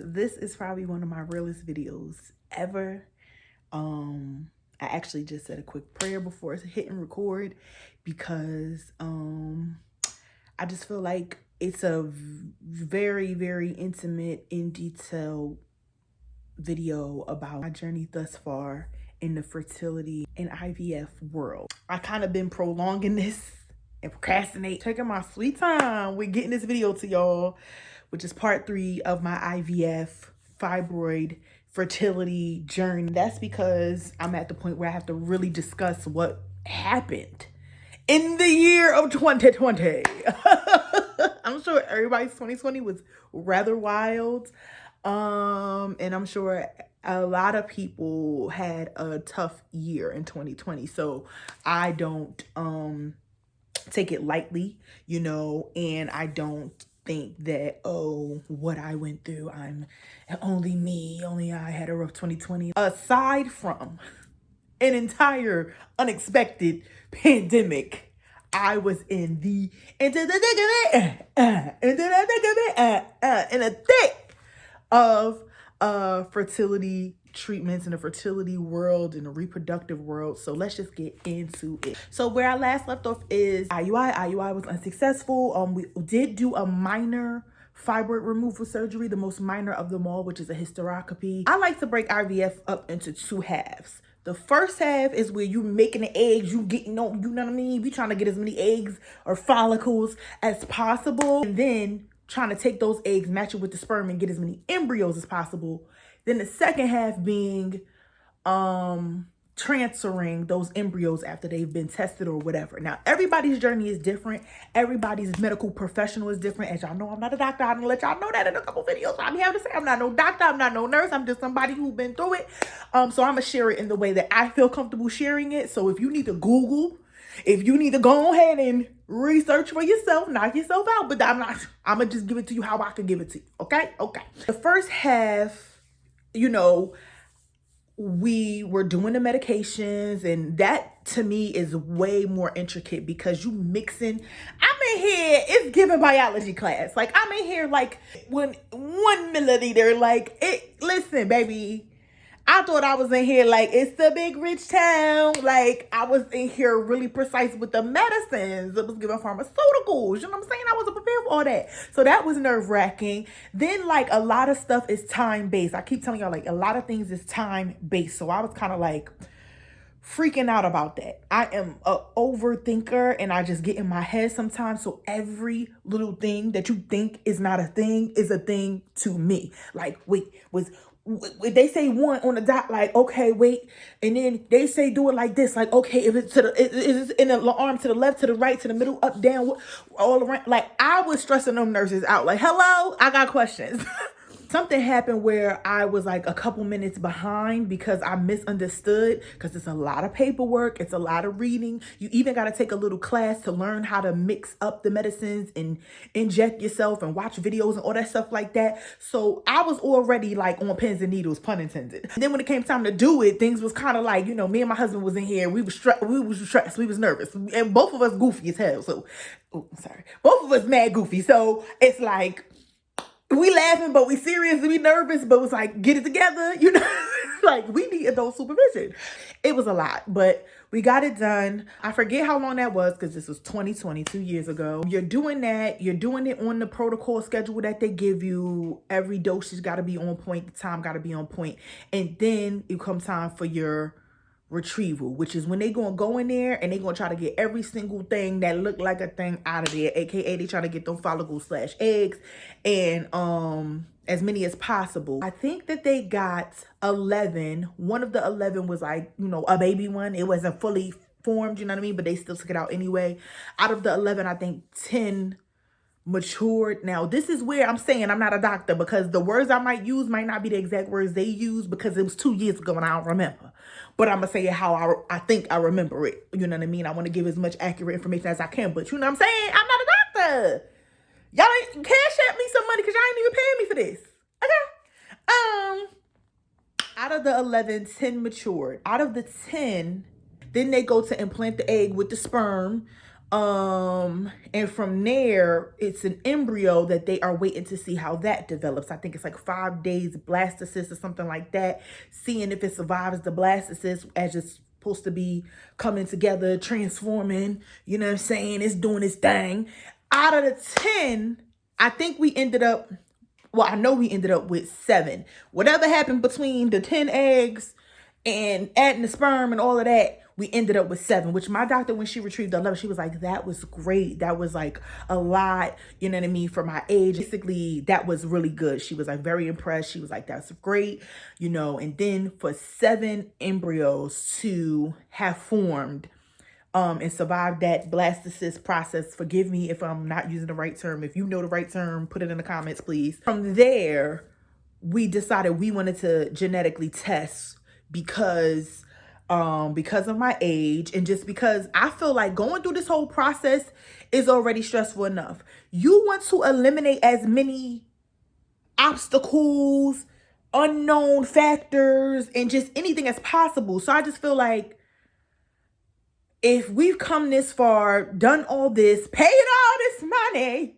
This is probably one of my realest videos ever. I actually just said a quick prayer before hitting record because I just feel like it's a very, very intimate, in detail video about my journey thus far in the fertility and IVF world. I kind of been prolonging this and procrastinate, taking my sweet time with getting this video to y'all, which is part 3 of my IVF fibroid fertility journey. That's because I'm at the point where I have to really discuss what happened in the year of 2020. I'm sure everybody's 2020 was rather wild. And I'm sure a lot of people had a tough year in 2020. So I don't take it lightly, and I don't think that, oh, what I went through, only I had a rough 2020. Aside from an entire unexpected pandemic, I was in the thick of fertility treatments in the fertility world, in the reproductive world. So let's just get into it. So where I last left off is IUI was unsuccessful. We did do a minor fibroid removal surgery, the most minor of them all, which is a hysteroscopy. I like to break IVF up into 2 halves. The first half is where you making the eggs, you getting on, you know what I mean? We trying to get as many eggs or follicles as possible. And then trying to take those eggs, match it with the sperm, and get as many embryos as possible. Then the second half being transferring those embryos after they've been tested or whatever. Now, everybody's journey is different. Everybody's medical professional is different. As y'all know, I'm not a doctor. I'm gonna let y'all know that in a couple videos. I'm here to say I'm not no doctor. I'm not no nurse. I'm just somebody who's been through it. So I'm gonna share it in the way that I feel comfortable sharing it. So if you need to Google, if you need to go ahead and research for yourself, knock yourself out, but I'm gonna just give it to you how I can give it to you. Okay. The first half, we were doing the medications, and that to me is way more intricate because you mixing. I'm in here, it's giving biology class. Like, I'm in here like when 1 milliliter, listen, baby. I thought I was in here like it's the big rich town. Like, I was in here really precise with the medicines. It was giving pharmaceuticals. You know what I'm saying? I wasn't prepared for all that. So that was nerve-wracking. Then, a lot of stuff is time-based. I keep telling y'all, a lot of things is time-based. So I was kind of freaking out about that. I am a overthinker, and I just get in my head sometimes. So every little thing that you think is not a thing is a thing to me. They say 1 on the dot, okay, wait, and then they say do it like this, okay, if it's it's in the arm, to the left, to the right, to the middle, up, down, all around. I was stressing them nurses out. Hello, I got questions. Something happened where I was a couple minutes behind because I misunderstood, because it's a lot of paperwork, it's a lot of reading. You even got to take a little class to learn how to mix up the medicines and inject yourself and watch videos and all that stuff like that. So I was already on pins and needles, pun intended. And then when it came time to do it, things was kind of me and my husband was in here. We was stressed, we was nervous, and both of us goofy as hell. So, both of us mad goofy. So it's we laughing, but we serious, we nervous, but it's get it together, we need adult supervision. It was a lot, but we got it done. I forget how long that was because this was 2020, 2 years ago. You're doing that. You're doing it on the protocol schedule that they give you. Every dosage got to be on point. The time got to be on point. And then it comes time for your retrieval, which is when they gonna go in there and they gonna try to get every single thing that look like a thing out of there, aka they try to get them follicles / eggs, and as many as possible. I think that they got 11. One of the 11 was a baby one. It wasn't fully formed, you know what I mean, but they still took it out anyway. Out of the 11, I think 10 matured. Now, this is where I'm saying I'm not a doctor, because the words I might use might not be the exact words they use, because it was 2 years ago and I don't remember. But I'm going to say it how I think I remember it. You know what I mean? I want to give as much accurate information as I can, but you know what I'm saying? I'm not a doctor. Y'all ain't cash at me some money because y'all ain't even paying me for this. Okay? Out of the 11, 10 matured. Out of the 10, then they go to implant the egg with the sperm. And from there, it's an embryo that they are waiting to see how that develops. I think it's like 5 days blastocyst or something like that, seeing if it survives the blastocyst as it's supposed to be coming together, transforming, you know what I'm saying? It's doing its thing. Out of the 10, I think we ended up, well, I know we ended up with 7. Whatever happened between the 10 eggs and adding the sperm and all of that, we ended up with 7, which my doctor, when she retrieved the 11, she was like, that was great. That was like a lot, you know what I mean, for my age. Basically, that was really good. She was like very impressed. She was like, that's great, you know. And then for 7 embryos to have formed and survive that blastocyst process. Forgive me if I'm not using the right term. If you know the right term, put it in the comments, please. From there, we decided we wanted to genetically test because of my age, and just because I feel like going through this whole process is already stressful enough. You want to eliminate as many obstacles, unknown factors, and just anything as possible. So I just feel like if we've come this far, done all this, paid all this money,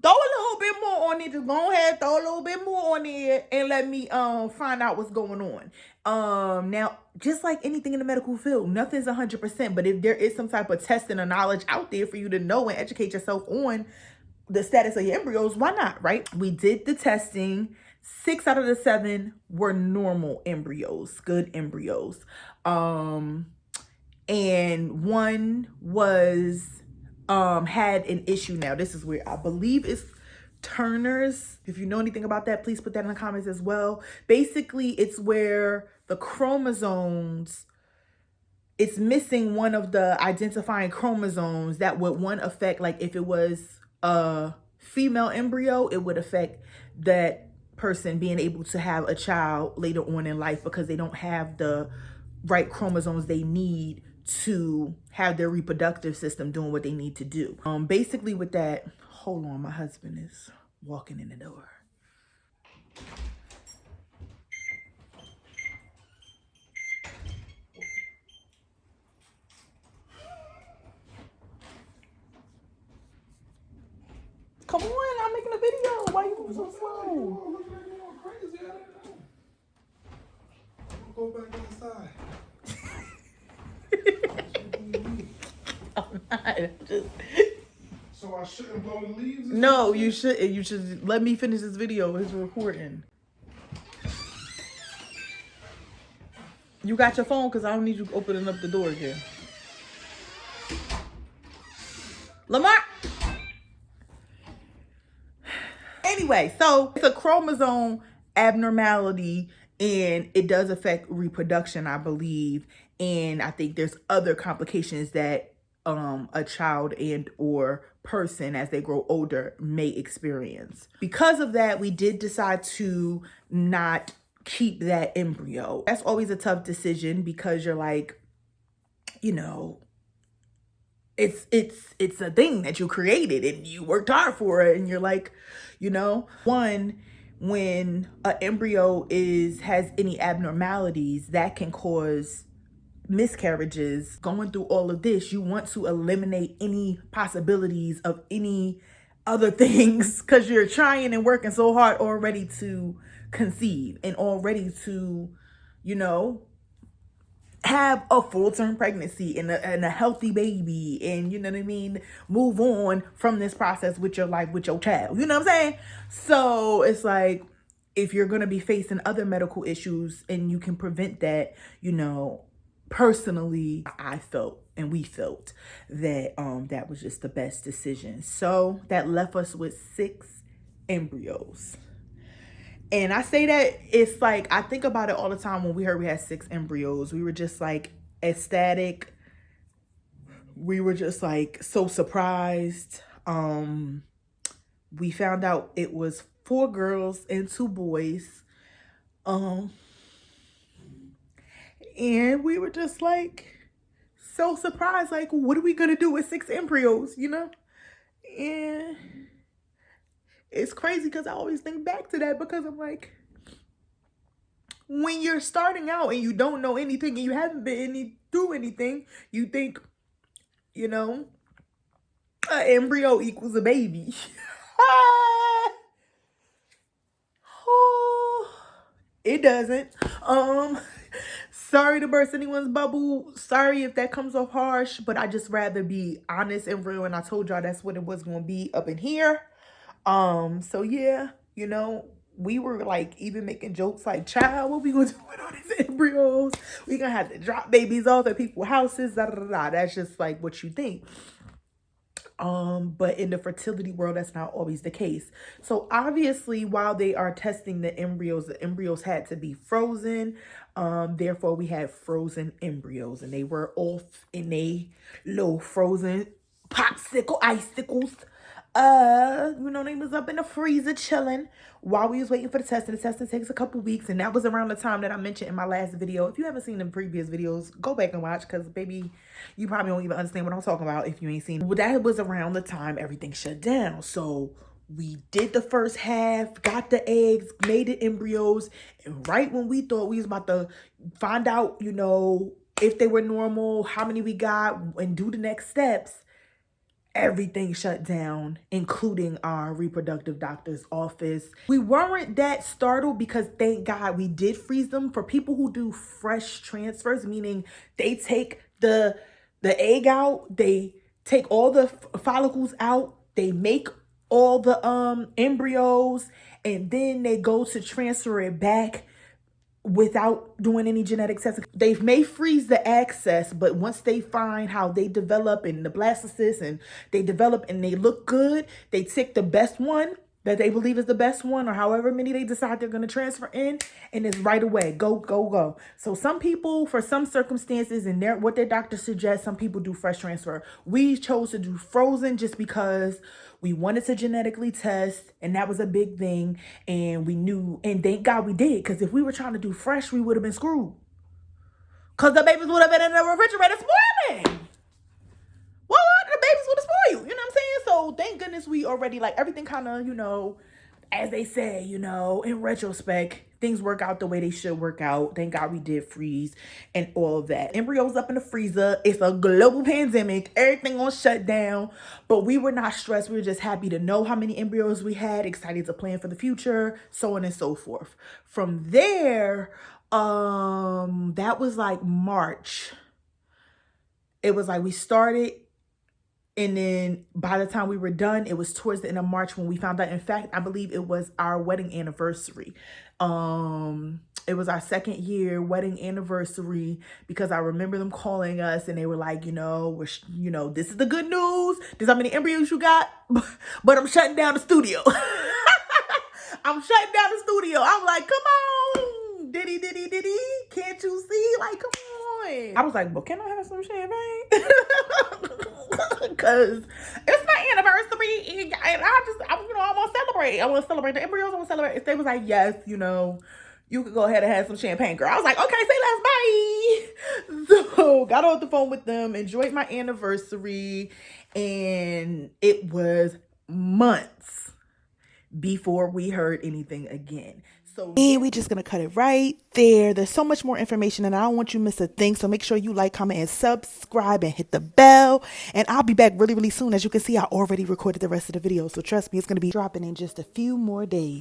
throw a little bit more on it. Just go ahead, throw a little bit more on it, and let me find out what's going on. Now, just like anything in the medical field, nothing's 100%. But if there is some type of testing or knowledge out there for you to know and educate yourself on the status of your embryos, why not, right? We did the testing. 6 out of the 7 were normal embryos, good embryos. And one was had an issue. Now this is where I believe it's Turner's. If you know anything about that, please put that in the comments as well. Basically, it's where the chromosomes, it's missing one of the identifying chromosomes that would affect, like if it was a female embryo, it would affect that person being able to have a child later on in life because they don't have the right chromosomes they need to have their reproductive system doing what they need to do. Basically with that, hold on, my husband is walking in the door. Come on, I'm making a video. Why you moving so slow? Go back inside. I'm not. Just... So I shouldn't blow the leaves? No, you shouldn't. You should let me finish this video. It's recording. You got your phone? Because I don't need you opening up the door again. Lamar! Anyway, so it's a chromosome abnormality, and it does affect reproduction, I believe. And I think there's other complications that a child and or person as they grow older may experience. Because of that, we did decide to not keep that embryo. That's always a tough decision because you're like, you know, it's a thing that you created and you worked hard for it, and you're like, you know, when an embryo has any abnormalities that can cause miscarriages. Going through all of this, you want to eliminate any possibilities of any other things because you're trying and working so hard already to conceive and already to, you know, have a full-term pregnancy and a healthy baby, and you know what I mean, move on from this process with your life, with your child, you know what I'm saying? So it's like, if you're going to be facing other medical issues and you can prevent that, you know, personally, I felt and we felt that that was just the best decision. So that left us with 6 embryos. And I say that, it's like, I think about it all the time. When we heard we had 6 embryos, we were just like ecstatic. We were just like so surprised. We found out it was 4 girls and 2 boys. And we were just like so surprised, like, what are we gonna do with 6 embryos, you know? And it's crazy because I always think back to that, because I'm like, when you're starting out and you don't know anything and you haven't been through anything, you think you know, an embryo equals a baby. It doesn't. Sorry to burst anyone's bubble. Sorry if that comes off harsh, but I just rather be honest and real, and I told y'all that's what it was gonna be up in here. So yeah, you know, we were like even making jokes like, child, what we gonna do with all these embryos? We gonna have to drop babies off at people's houses, da da da da. That's just like what you think. But in the fertility world, that's not always the case. So obviously, while they are testing the embryos had to be frozen. Therefore we had frozen embryos, and they were off in a little frozen popsicle icicles. You know, they was up in the freezer chilling while we was waiting for the test. And the testing takes a couple weeks, and that was around the time that I mentioned in my last video. If you haven't seen the previous videos, go back and watch, because baby, you probably won't even understand what I'm talking about if you ain't seen it. Well, that was around the time everything shut down. So we did the first half, got the eggs, made the embryos, and right when we thought we was about to find out, you know, if they were normal, how many we got, and do the next steps, everything shut down, including our reproductive doctor's office. We weren't that startled because thank God we did freeze them. For people who do fresh transfers, meaning they take the egg out, they take all the follicles out, they make all the embryos, and then they go to transfer it back without doing any genetic testing. They may freeze the access, but once they find how they develop in the blastocysts and they develop and they look good, they take the best one that they believe is the best one, or however many they decide they're going to transfer in, and it's right away. Go, go, go. So some people, for some circumstances and what their doctor suggests, some people do fresh transfer. We chose to do frozen just because we wanted to genetically test, and that was a big thing. And we knew, and thank God we did, because if we were trying to do fresh, we would have been screwed. Because the babies would have been in the refrigerator spoiling. Well, the babies would have spoiled, you know what I'm saying? So thank goodness we already, like, everything kind of, you know, as they say, you know, in retrospect, things work out the way they should work out. Thank God we did freeze and all of that. Embryos up in the freezer. It's a global pandemic. Everything on shut down. But we were not stressed. We were just happy to know how many embryos we had, excited to plan for the future, so on and so forth. From there, that was like March. It was like we started, and then by the time we were done, it was towards the end of March when we found out. In fact, I believe it was our wedding anniversary. It was our 2nd year wedding anniversary, because I remember them calling us and they were like, you know, this is the good news. This is how many embryos you got, but I'm shutting down the studio. I'm shutting down the studio. I'm like, come on, diddy. Can't you see? Like, come on. I was like, but can I have some champagne? Because it's my anniversary, and I want to celebrate. I want to celebrate the embryos. I want to celebrate. If they was like, yes, you know, you could go ahead and have some champagne, girl. I was like, okay, say less, bye. So got off the phone with them, enjoyed my anniversary, and it was months before we heard anything again. So and we just gonna cut it right there. There's so much more information, and I don't want you to miss a thing. So make sure you like, comment, and subscribe, and hit the bell. And I'll be back really, really soon. As you can see, I already recorded the rest of the video. So trust me, it's gonna be dropping in just a few more days.